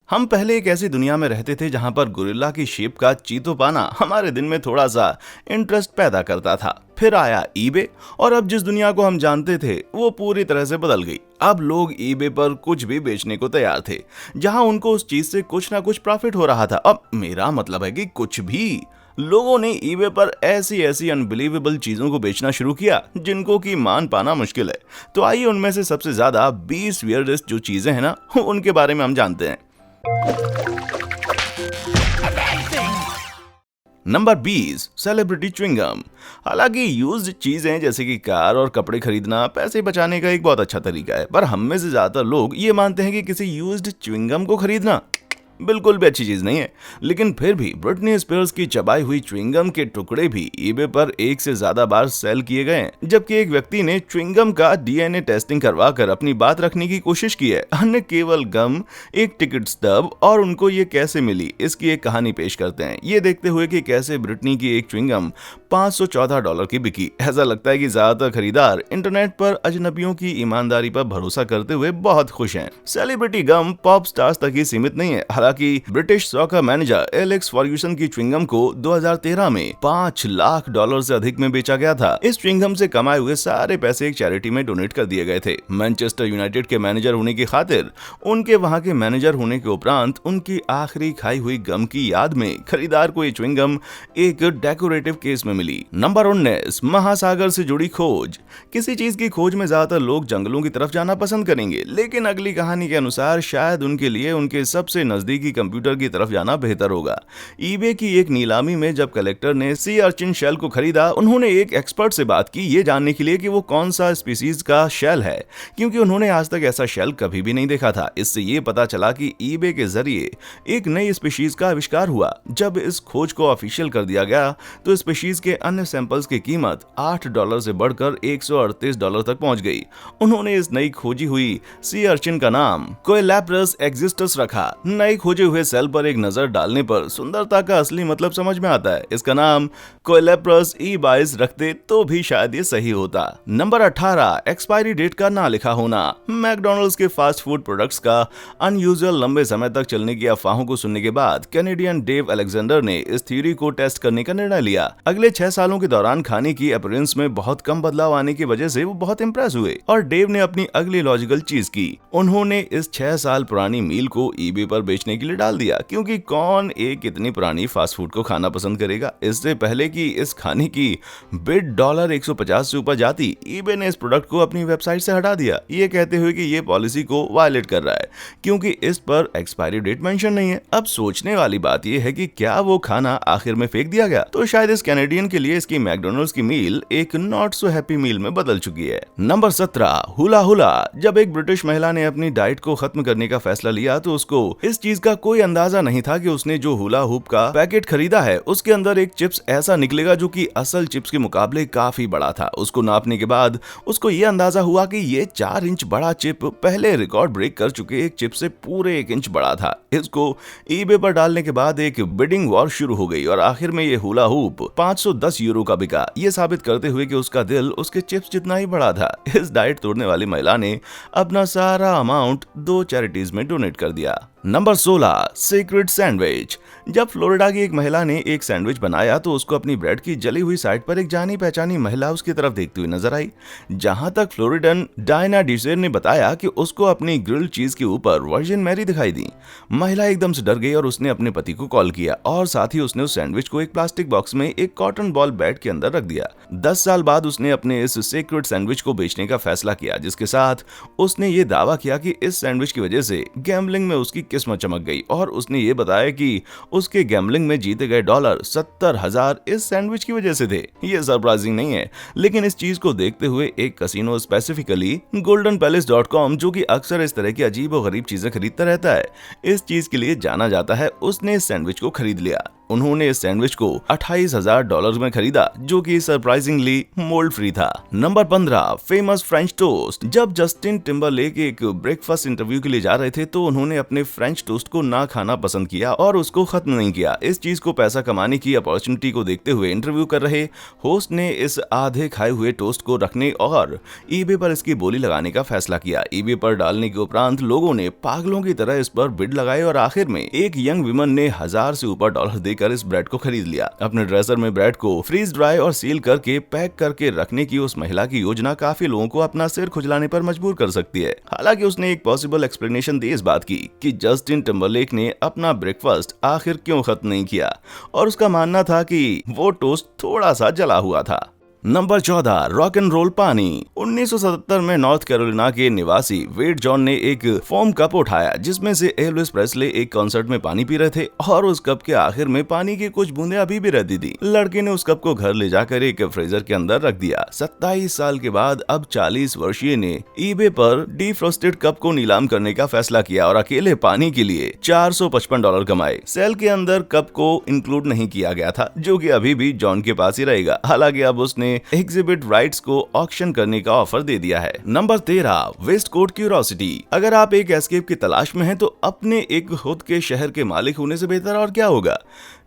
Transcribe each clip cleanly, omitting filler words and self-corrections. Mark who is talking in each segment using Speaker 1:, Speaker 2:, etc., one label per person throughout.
Speaker 1: हम पहले एक ऐसी दुनिया में रहते थे जहां पर गोरिल्ला की शेप का चीतो पाना हमारे दिन में थोड़ा सा इंटरेस्ट पैदा करता था। फिर आया ईबे और अब जिस दुनिया को हम जानते थे वो पूरी तरह से बदल गई। अब लोग ईबे पर कुछ भी बेचने को तैयार थे जहां उनको उस चीज से कुछ ना कुछ प्रॉफिट हो रहा था। अब मेरा मतलब है कि कुछ भी। लोगों ने ईबे पर ऐसी ऐसी अनबिलीवेबल चीजों को बेचना शुरू किया जिनको की मान पाना मुश्किल है। तो आइए उनमें से सबसे ज्यादा 20 वियर्डेस्ट जो चीजें हैं ना उनके बारे में हम जानते हैं। Number 20, celebrity chewing gum. हालांकि यूज्ड चीजें जैसे कि कार और कपड़े खरीदना पैसे बचाने का एक बहुत अच्छा तरीका है, पर हम में से ज्यादातर लोग ये मानते हैं कि किसी यूज्ड च्युइंगम को खरीदना बिल्कुल भी अच्छी चीज नहीं है। लेकिन फिर भी ब्रिटनी स्पीयर्स की चबाई हुई च्युइंगम के टुकड़े भी ईबे पर एक से ज्यादा बार सेल किए गए हैं, जबकि एक व्यक्ति ने च्युइंगम का डीएनए टेस्टिंग करवाकर अपनी बात रखने की कोशिश की है। अन्य केवल गम, एक टिकट स्टब और उनको ये कैसे मिली इसकी एक कहानी पेश करते हैं, ये देखते हुए कि कैसे ब्रिटनी की एक च्युइंगम $514 की बिकी। ऐसा लगता है कि ज्यादातर खरीदार इंटरनेट पर अजनबियों की ईमानदारी पर भरोसा करते हुए बहुत खुश हैं। सेलिब्रिटी गम पॉप स्टार्स तक ही सीमित नहीं है। हालांकि British soccer manager Alex Ferguson की च्युइंगम को 2013 में $5 लाख से अधिक में बेचा गया था। इस च्युइंगम से कमाए हुए सारे पैसे एक चैरिटी में डोनेट कर दिए गए थे। मैनचेस्टर यूनाइटेड के मैनेजर होने की खातिर उनके वहां के मैनेजर होने के उपरांत उनकी आखिरी खाई हुई गम की याद में खरीदार को ये च्युइंगम एक डेकोरेटिव केस में मिली। नंबर 19, महासागर से जुड़ी खोज। किसी चीज की खोज में ज्यादातर लोग जंगलों की तरफ जाना पसंद करेंगे, लेकिन अगली कहानी के अनुसार शायद उनके लिए उनके सबसे नजदीकी कंप्यूटर की तरफ जाना बेहतर होगा। ईबे की एक नीलामी में जब कलेक्टर ने सी अर्चिन शेल को खरीदा, उन्होंने एक एक्सपर्ट से बात की ये जानने के लिए कि वो कौन सा स्पीसीज का शेल है, क्योंकि उन्होंने आज तक ऐसा शेल कभी भी नहीं देखा था। इससे ये पता चला कि ईबे के जरिए एक नई स्पीशीज का आविष्कार हुआ। जब इस खोज को ऑफिशियल कर दिया गया तो स्पीशीज के अन्य सैंपल्स की कीमत $8 से बढ़कर $138 तक पहुंच गई। उन्होंने इस नई खोजी हुई सी अर्चिन का नाम कोएलैप्रस एक्सिस्टस रखा। नए खोजे हुए सेल पर एक नजर डालने पर सुंदरता का असली मतलब समझ में आता है। इसका नाम कोएलैप्रस ई22 रखते तो भी शायद ये सही होता। नंबर 18, एक्सपायरी डेट का ना लिखा होना। मैकडॉनल्ड्स के फास्ट फूड प्रोडक्ट्स का अनयूजुअल लंबे समय तक चलने की अफवाहों को सुनने के बाद कैनेडियन डेव अलेक्जेंडर ने इस थ्योरी को टेस्ट करने का निर्णय लिया। अगले 6 सालों के दौरान खाने की अपीयरेंस में बहुत कम बदलाव आने की वजह से वो बहुत इंप्रेस हुए और डेव ने अपनी अगली लॉजिकल चीज की। उन्होंने इस 6 साल पुरानी मील को ईबे पर बेचने के लिए डाल दिया, क्योंकि कौन एक इतनी पुरानी फास्ट फूड को खाना पसंद करेगा। इससे पहले कि इस खाने की बिड $150 से ऊपर जाती, ईबे ने इस प्रोडक्ट को अपनी वेबसाइट से हटा दिया, ये कहते हुए कि ये पॉलिसी को वायलेट कर रहा है, क्योंकि इस पर एक्सपायरी डेट मेंशन नहीं है। अब सोचने वाली बात यह है कि क्या वो खाना आखिर में फेंक दिया गया? तो शायद इस कैनेडियन के लिए इसकी मैकडॉनल्ड्स की मील एक नॉट सो हैप्पी मील में बदल चुकी है। Number 17, hula hula. जब एक ब्रिटिश महिला ने अपनी डाइट को खत्म करने का फैसला लिया तो उसको इस चीज का कोई अंदाजा नहीं था कि उसने जो हुला हुप का पैकेट खरीदा है उसके अंदर एक चिप्स ऐसा निकलेगा जो कि असल चिप्स के मुकाबले काफी बड़ा था। उसको नापने के बाद उसको ये अंदाजा हुआ कि ये 4 इंच बड़ा चिप पहले रिकॉर्ड ब्रेक कर चुके एक चिप से पूरे 1 इंच बड़ा था। इसको ईबे पर डालने के बाद एक बिडिंग वॉर शुरू हो गई और आखिर में ये हुला हुप €510 का बिका, ये साबित करते हुए कि उसका दिल उसके चिप्स जितना ही बड़ा था। इस डाइट तोड़ने वाली महिला ने अपना सारा अमाउंट 2 चैरिटीज में डोनेट कर दिया। Number 16, secret sandwich. जब फ्लोरिडा की एक महिला ने एक सैंडविच बनाया तो उसको अपनी ब्रेड की जली हुई साइड पर एक जानी पहचानी महिला उसकी तरफ देखती हुई नजर आई। जहां तक फ्लोरिडन डायना डिसेर ने बताया कि उसको अपनी ग्रिल्ड चीज के ऊपर वर्जिन मैरी दिखाई दी। महिला एकदम से डर गई और उसने अपने पति को कॉल किया और साथ ही उसने उस सैंडविच को एक प्लास्टिक बॉक्स में एक कॉटन बॉल बैट के अंदर रख दिया। 10 साल बाद उसने अपने इस सीक्रेट सैंडविच को बेचने का फैसला किया, जिसके साथ उसने ये दावा किया कि इस सैंडविच की वजह से गैम्बलिंग में उसकी किस्मत चमक गई और उसने ये बताया कि उसके गैम्बलिंग में जीते गए $70,000 इस सैंडविच की वजह से थे। ये सरप्राइजिंग नहीं है, लेकिन इस चीज को देखते हुए एक कसिनो, स्पेसिफिकली goldenpalace.com, जो कि अक्सर इस तरह की अजीब और गरीब चीजें खरीदता रहता है, इस चीज के लिए जाना जाता है, उसने इस सैंडविच को खरीद लिया। उन्होंने इस सैंडविच को $28,000 में खरीदा, जो कि सरप्राइजिंगली मोल्ड फ्री था। Number 15, famous French toast. जब जस्टिन टिम्बरलेक एक ब्रेकफास्ट इंटरव्यू के लिए जा रहे थे तो उन्होंने अपने फ्रेंच टोस्ट को ना खाना पसंद किया और उसको खत्म नहीं किया। इस चीज को पैसा कमाने की अपॉर्चुनिटी को देखते हुए इंटरव्यू कर रहे होस्ट ने इस आधे खाए हुए टोस्ट को रखने और ईबे पर इसकी बोली लगाने का फैसला किया। ईबे पर डालने के उपरांत लोगों ने पागलों की तरह इस पर बिड लगाए और आखिर में एक यंग विमन ने $1,000 से ऊपर देकर इस ब्रेड को खरीद लिया। अपने ड्रेसर में ब्रेड को फ्रीज ड्राई और सील करके पैक करके रखने की उस महिला की योजना काफी लोगों को अपना सिर खुजलाने पर मजबूर कर सकती है। हालांकि उसने एक पॉसिबल एक्सप्लेनेशन दी इस बात की कि जस्टिन टिम्बरलेक ने अपना ब्रेकफास्ट आखिर क्यों खत्म नहीं किया, और उसका मानना था कि वो टोस्ट थोड़ा सा जला हुआ था। नंबर 14, रॉक एंड रोल पानी। 1977 में नॉर्थ कैरोलिना के निवासी वेड जॉन ने एक फोम कप उठाया जिसमें से एल्विस प्रेस्ले एक कॉन्सर्ट में पानी पी रहे थे और उस कप के आखिर में पानी की कुछ बूंदें अभी भी रहती थी। लड़के ने उस कप को घर ले जाकर एक फ्रीजर के अंदर रख दिया। 27 साल के बाद अब 40 वर्षीय ने ईबे पर डिफ्रोस्टेड कप को नीलाम करने का फैसला किया और अकेले पानी के लिए $455 कमाए। सेल के अंदर कप को इंक्लूड नहीं किया गया था, जो कि अभी भी जॉन के पास ही रहेगा। हालांकि अब उसने एग्जिबिट राइट्स को ऑक्शन करने का ऑफर दे दिया है। Number 13, west coast curiosity. अगर आप एक एस्केप की तलाश में हैं तो अपने एक खुद के शहर के मालिक होने से बेहतर और क्या होगा।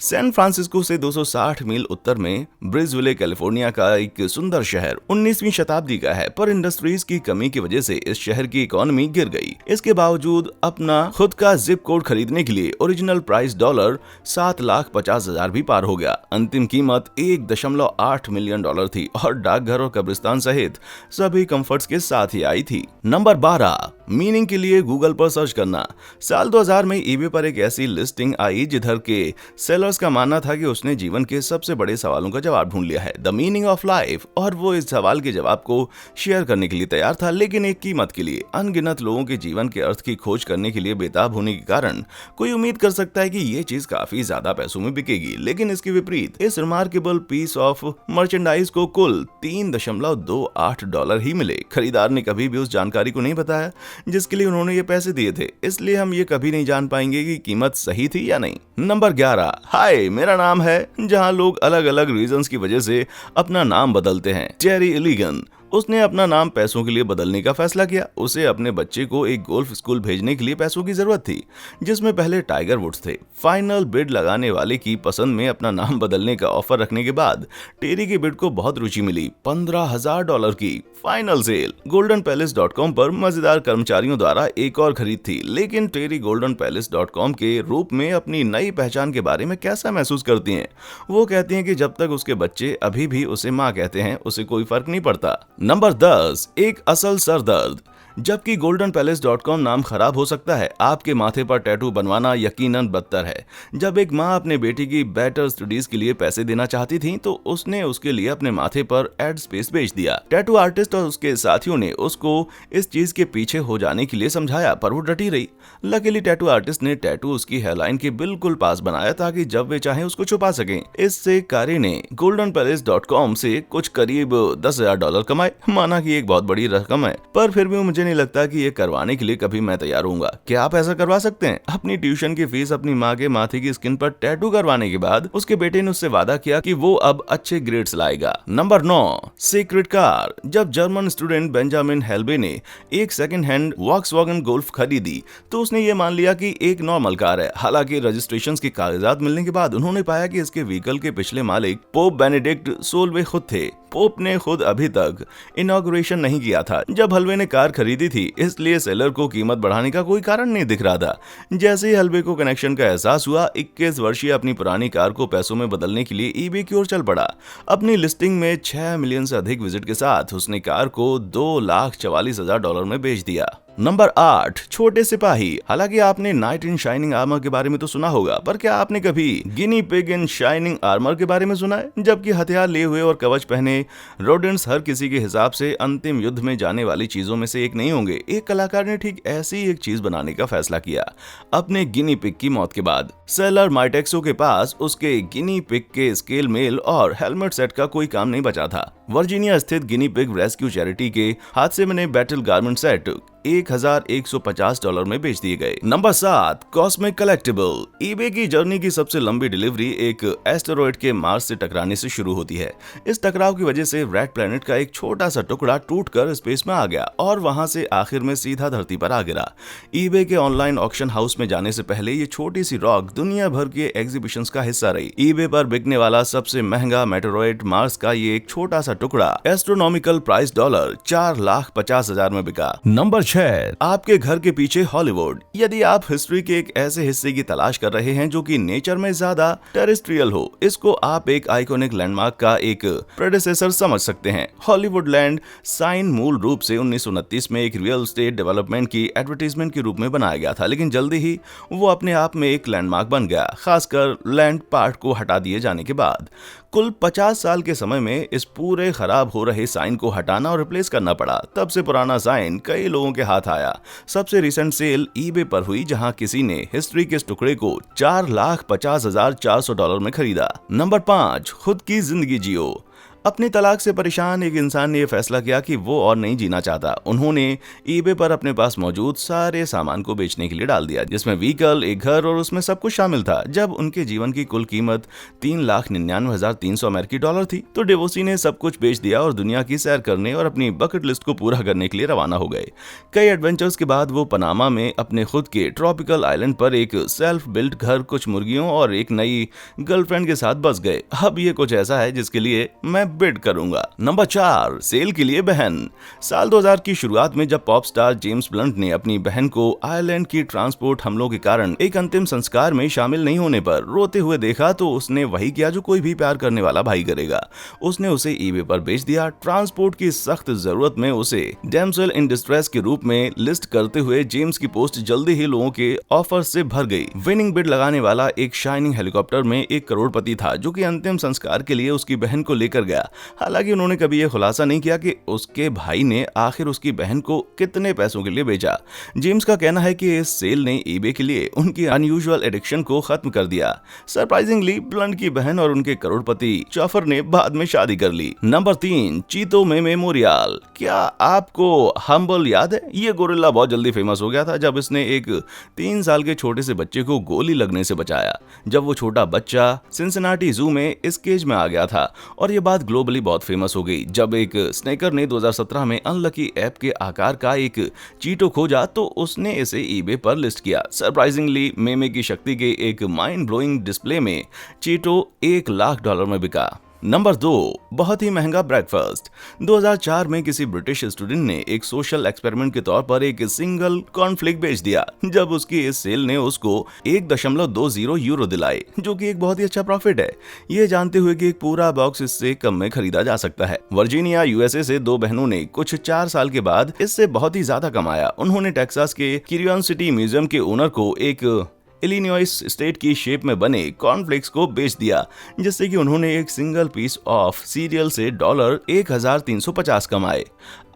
Speaker 1: सैन फ्रांसिस्को से 260 मील उत्तर में ब्रिजविले कैलिफोर्निया का एक सुंदर शहर 19वीं शताब्दी का है, पर इंडस्ट्रीज की कमी की वजह से इस शहर की इकोनॉमी गिर गई। इसके बावजूद अपना खुद का जिप कोड खरीदने के लिए ओरिजिनल प्राइस $7,50,000 भी पार हो गया। अंतिम कीमत $1.8 मिलियन थी और डाकघर और कब्रिस्तान सहित सभी कंफर्ट्स के साथ ही आई थी। नंबर 12, मीनिंग के लिए गूगल पर सर्च करना। साल 2000 में ईबे पर एक ऐसी लिस्टिंग आई जिधर के सेलर्स का मानना था कि उसने जीवन के सबसे बड़े सवालों का जवाब ढूंढ लिया है, द मीनिंग ऑफ लाइफ, और वो इस सवाल के जवाब को शेयर करने के लिए तैयार था, लेकिन एक कीमत के लिए। अनगिनत लोगों के जीवन के अर्थ की खोज करने के लिए बेताब होने के कारण कोई उम्मीद कर सकता है कि ये चीज काफी ज्यादा पैसों में बिकेगी, लेकिन इसके विपरीत इस रिमार्केबल पीस ऑफ मर्चेंडाइज को कुल $3.28 ही मिले। खरीदार ने कभी भी उस जानकारी को नहीं बताया जिसके लिए उन्होंने ये पैसे दिए थे, इसलिए हम ये कभी नहीं जान पाएंगे कि कीमत सही थी या नहीं। नंबर 11, हाय मेरा नाम है, जहां लोग अलग अलग रीजंस की वजह से अपना नाम बदलते हैं। टेरी इलिगन, उसने अपना नाम पैसों के लिए बदलने का फैसला किया। उसे अपने बच्चे को एक गोल्फ स्कूल भेजने के लिए पैसों की जरूरत थी, जिसमें पहले टाइगर वुड्स थे। फाइनल बिड लगाने वाले की पसंद में अपना नाम बदलने का ऑफर रखने के बाद टेरी की बिड को बहुत रुचि मिली। $15,000 की फाइनल सेल। goldenpalace.com पर मजेदार कर्मचारियों द्वारा एक और खरीद थी, लेकिन टेरी goldenpalace.com के रूप में अपनी नई पहचान के बारे में कैसा महसूस करती हैं? वो कहती हैं कि जब तक उसके बच्चे अभी भी उसे माँ कहते हैं, उसे कोई फर्क नहीं पड़ता। नंबर 10, एक असल सरदर्द। जबकि goldenpalace.com नाम खराब हो सकता है, आपके माथे पर टैटू बनवाना यकीनन बदतर है। जब एक माँ अपने बेटी की बेटर स्टडीज के लिए पैसे देना चाहती थी तो उसने उसके लिए अपने माथे पर एड स्पेस बेच दिया। टैटू आर्टिस्ट और उसके साथियों ने उसको इस चीज के पीछे हो जाने के लिए समझाया, पर वो डटी रही। लकीली टैटू आर्टिस्ट ने टैटू उसकी हेयरलाइन के बिल्कुल पास बनाया ताकि जब वे चाहें उसको छुपा सकें। इससे कारी ने goldenpalace.com से कुछ करीब $10,000 कमाए। माना कि एक बहुत बड़ी रकम है, पर फिर भी मुझे नहीं लगता कि ये करवाने के लिए कभी मैं तैयार होऊंगा। क्या आप ऐसा करवा सकते हैं? अपनी ट्यूशन की फीस अपनी माँ के माथे की स्किन पर टैटू करवाने के बाद उसके बेटे ने उससे वादा किया कि वो अब अच्छे ग्रेड्स लाएगा। Number 9, secret car. जब जर्मन स्टूडेंट बेंजामिन हेल्बे ने एक सेकंड हैंड वॉक्सवैगन गोल्फ खरीदी तो उसने ये मान लिया कि एक नॉर्मल कार है। हालांकि रजिस्ट्रेशन के कागजात मिलने के बाद उन्होंने पाया कि इसके व्हीकल के पिछले मालिक पोप बेनेडिक्ट 16वें खुद थे। पोप ने खुद अभी तक इनॉग्रेशन नहीं किया था जब हलवे ने कार खरीदी थी, इसलिए सेलर को कीमत बढ़ाने का कोई कारण नहीं दिख रहा था। जैसे ही हलवे को कनेक्शन का एहसास हुआ, 21 वर्षीय अपनी पुरानी कार को पैसों में बदलने के लिए ईबे की ओर चल पड़ा। अपनी लिस्टिंग में 6 मिलियन से अधिक विजिट के साथ उसने कार को $2,44,000 में बेच दिया। नंबर 8, छोटे सिपाही। हालांकि आपने नाइट इन शाइनिंग आर्मर के बारे में तो सुना होगा, पर क्या आपने कभी गिनी पिग इन शाइनिंग आर्मर के बारे में सुना है? जबकि हथियार लिए हुए और कवच पहने रोडेंट्स हर किसी के हिसाब से अंतिम युद्ध में जाने वाली चीजों में से एक नहीं होंगे। एक कलाकार ने ठीक ऐसी एक चीज बनाने का फैसला किया अपने गिनी पिग की मौत के बाद। सेलर माइटेक्सो के पास उसके गिनी पिग के स्केल मेल और हेलमेट सेट का कोई काम नहीं बचा था। वर्जीनिया स्थित गिनी पिग रेस्क्यू चैरिटी के हाथ से बने बैटल गारमेंट सेट $1150 में बेच दिए गए। Number 7, cosmic collectible. ईबे की जर्नी की सबसे लंबी डिलीवरी एक एस्टेरॉयड के मार्स से टकराने से शुरू होती है। इस टकराव की वजह से रेड प्लैनेट का एक छोटा सा टुकड़ा टूटकर स्पेस में आ गया और वहां से आखिर में सीधा धरती पर आ गिरा। ईबे के ऑनलाइन ऑक्शन हाउस में जाने से पहले ये छोटी सी रॉक दुनिया भर के एग्जीबिशंस का हिस्सा रही। ईबे पर बिकने वाला सबसे महंगा मेटेरॉयड मार्स का ये एक छोटा सा टुकड़ा एस्ट्रोनॉमिकल प्राइस $4,50,000 में बिका। नंबर 6, आपके घर के पीछे हॉलीवुड। यदि आप हिस्ट्री के एक ऐसे हिस्से की तलाश कर रहे हैं जो कि नेचर में ज्यादा टेरेस्ट्रियल हो, इसको आप एक आइकॉनिक लैंडमार्क का एक प्रेडेसेसर समझ सकते हैं। हॉलीवुड लैंड साइन मूल रूप से 1929 में एक रियल एस्टेट डेवलपमेंट की एडवर्टाइजमेंट के रूप में बनाया गया था, लेकिन जल्दी ही वो अपने आप में एक लैंडमार्क बन गया, खासकर लैंड पार्ट को हटा दिए जाने के बाद। कुल 50 साल के समय में इस पूरे खराब हो रहे साइन को हटाना और रिप्लेस करना पड़ा। तब से पुराना साइन कई लोगों के हाथ आया। सबसे रिसेंट सेल ईबे पर हुई, जहां किसी ने हिस्ट्री के इस टुकड़े को $4,50,400 में खरीदा। नंबर 5, खुद की जिंदगी जियो। अपनी तलाक से परेशान एक इंसान ने यह फैसला किया कि वो और नहीं जीना चाहता। उन्होंने ईबे पर अपने पास मौजूद सारे सामान को बेचने के लिए डाल दिया, जिसमें व्हीकल, एक घर और उसमें सब कुछ शामिल था। जब उनके जीवन की कुल कीमत $3,99,300 थी, तो डिवोर्सी ने सब कुछ बेच दिया और दुनिया की सैर करने और अपनी बकेट लिस्ट को पूरा करने के लिए रवाना हो गए। कई एडवेंचर्स के बाद वो पनामा में अपने खुद के ट्रॉपिकल आइलैंड पर एक सेल्फ बिल्ट घर, कुछ मुर्गियों और एक नई गर्लफ्रेंड के साथ बस गए। अब ये कुछ ऐसा है जिसके लिए मैं बिड करूंगा। नंबर 4, सेल के लिए बहन। साल 2000 की शुरुआत में जब पॉप स्टार जेम्स ब्लंट ने अपनी बहन को आयरलैंड की ट्रांसपोर्ट हमलों के कारण एक अंतिम संस्कार में शामिल नहीं होने पर रोते हुए देखा, तो उसने वही किया जो कोई भी प्यार करने वाला भाई करेगा। उसने उसे ईबे पर बेच दिया। ट्रांसपोर्ट की सख्त जरूरत में उसे डैमसेल इन डिस्ट्रेस के रूप में लिस्ट करते हुए जेम्स की पोस्ट जल्दी ही लोगों के ऑफर से भर गई। विनिंग बिड लगाने वाला एक शाइनिंग हेलीकॉप्टर में एक करोड़पति था, जो कि अंतिम संस्कार के लिए उसकी बहन को लेकर गया। हालांकि उन्होंने कभी यह खुलासा नहीं किया कि उसके भाई ने आखिर उसकी बहन को कितने पैसों के लिए बेचा। जेम्स का कहना है कि इस सेल ने ईबे के लिए उनकी अनयूजुअल एडिक्शन को खत्म कर दिया। सरप्राइजिंगली ब्लंट की बहन और उनके करोड़पति चॉफर ने बाद में शादी कर ली। नंबर 3, चीतो में मेमोरियल। क्या आपको हम्बल याद है? ये गोरिल्ला बहुत जल्दी फेमस हो गया था जब इसने एक 3 साल के छोटे से बच्चे को गोली लगने से बचाया। जब वो छोटा बच्चा सिंसिनाटी जू में इस केज में आ गया था, और ये बात ग्लोबली बहुत फेमस हो गई। जब एक स्नेकर ने 2017 में अनलकी ऐप के आकार का एक चीटो खोजा, तो उसने इसे ईबे पर लिस्ट किया। सरप्राइजिंगली मेमे की शक्ति के एक माइंड ब्लोइंग डिस्प्ले में चीटो $1,00,000 में बिका। नंबर 2, बहुत ही महंगा ब्रेकफास्ट। 2004 में किसी ब्रिटिश स्टूडेंट ने एक सोशल एक्सपेरिमेंट के तौर पर एक सिंगल कॉर्नफ्लेक बेच दिया, जब उसकी इस सेल ने उसको €1.20 दिलाए, जो कि एक बहुत ही अच्छा प्रॉफिट है, ये जानते हुए कि एक पूरा बॉक्स इससे कम में खरीदा जा सकता है। वर्जीनिया यूएसए से 2 बहनों ने कुछ 4 साल के बाद इससे बहुत ही ज्यादा कमाया। उन्होंने टेक्सास के क्यूरियोसिटी म्यूजियम के ओनर को एक इलिनॉइस स्टेट की शेप में बने कॉर्नफ्लेक्स को बेच दिया, जिससे कि उन्होंने एक सिंगल पीस ऑफ सीरियल से $1,350 कमाए।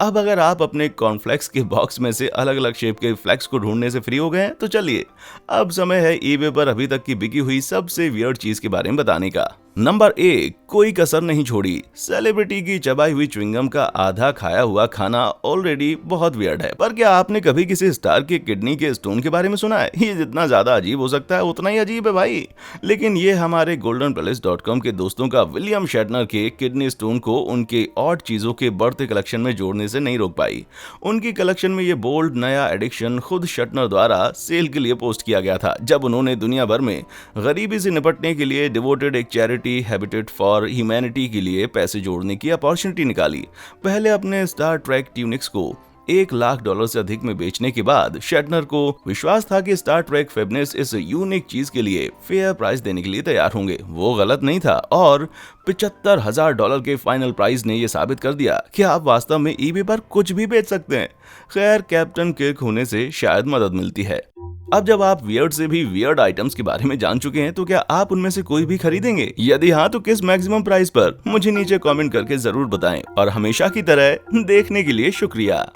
Speaker 1: अब अगर आप अपने कॉर्नफ्लेक्स के बॉक्स में से अलग अलग शेप के फ्लेक्स को ढूंढने से फ्री हो गए हैं, तो चलिए अब समय है ईबे पर अभी तक की बिकी हुई सबसे वियर्ड चीज के बारे में बताने का। नंबर 1, कोई कसर नहीं छोड़ी। सेलिब्रिटी की चबाई हुई च्युइंगम का आधा खाया हुआ खाना ऑलरेडी बहुत वियर्ड है, पर क्या आपने कभी किसी स्टार के किडनी के स्टोन के बारे में सुना है? ये जितना ज्यादा अजीब हो सकता है उतना ही अजीब है भाई। लेकिन ये हमारे goldenpalace.com के दोस्तों का विलियम शेटनर के किडनी स्टोन को उनके ऑड चीजों के बढ़ते कलेक्शन में जोड़ने से नहीं रोक पाई। उनकी कलेक्शन में ये बोल्ड नया एडिक्शन खुद शेटनर द्वारा सेल के लिए पोस्ट किया गया था, जब उन्होंने दुनिया भर में गरीबी से निपटने के लिए डिवोटेड एक चैरिटी हैबिटेट फॉर ह्यूमैनिटी के लिए पैसे जोड़ने की अपॉर्चुनिटी निकाली। पहले अपने स्टार ट्रैक ट्यूनिक्स को $1,00,000 से अधिक में बेचने के बाद शेटनर को विश्वास था कि स्टार ट्रेक फेबनेस इस यूनिक चीज के लिए फेयर प्राइस देने के लिए तैयार होंगे। वो गलत नहीं था और $75,000 के फाइनल प्राइस ने यह साबित कर दिया कि आप वास्तव में ईबे पर कुछ भी बेच सकते हैं। खैर, कैप्टन किर्क होने से शायद मदद मिलती है। अब जब आप वियर्ड से भी वियर्ड आइटम्स के बारे में जान चुके हैं, तो क्या आप उनमें से कोई भी खरीदेंगे? यदि हाँ, तो किस मैक्सिमम प्राइस पर? मुझे नीचे कमेंट करके जरूर बताएं और हमेशा की तरह देखने के लिए शुक्रिया।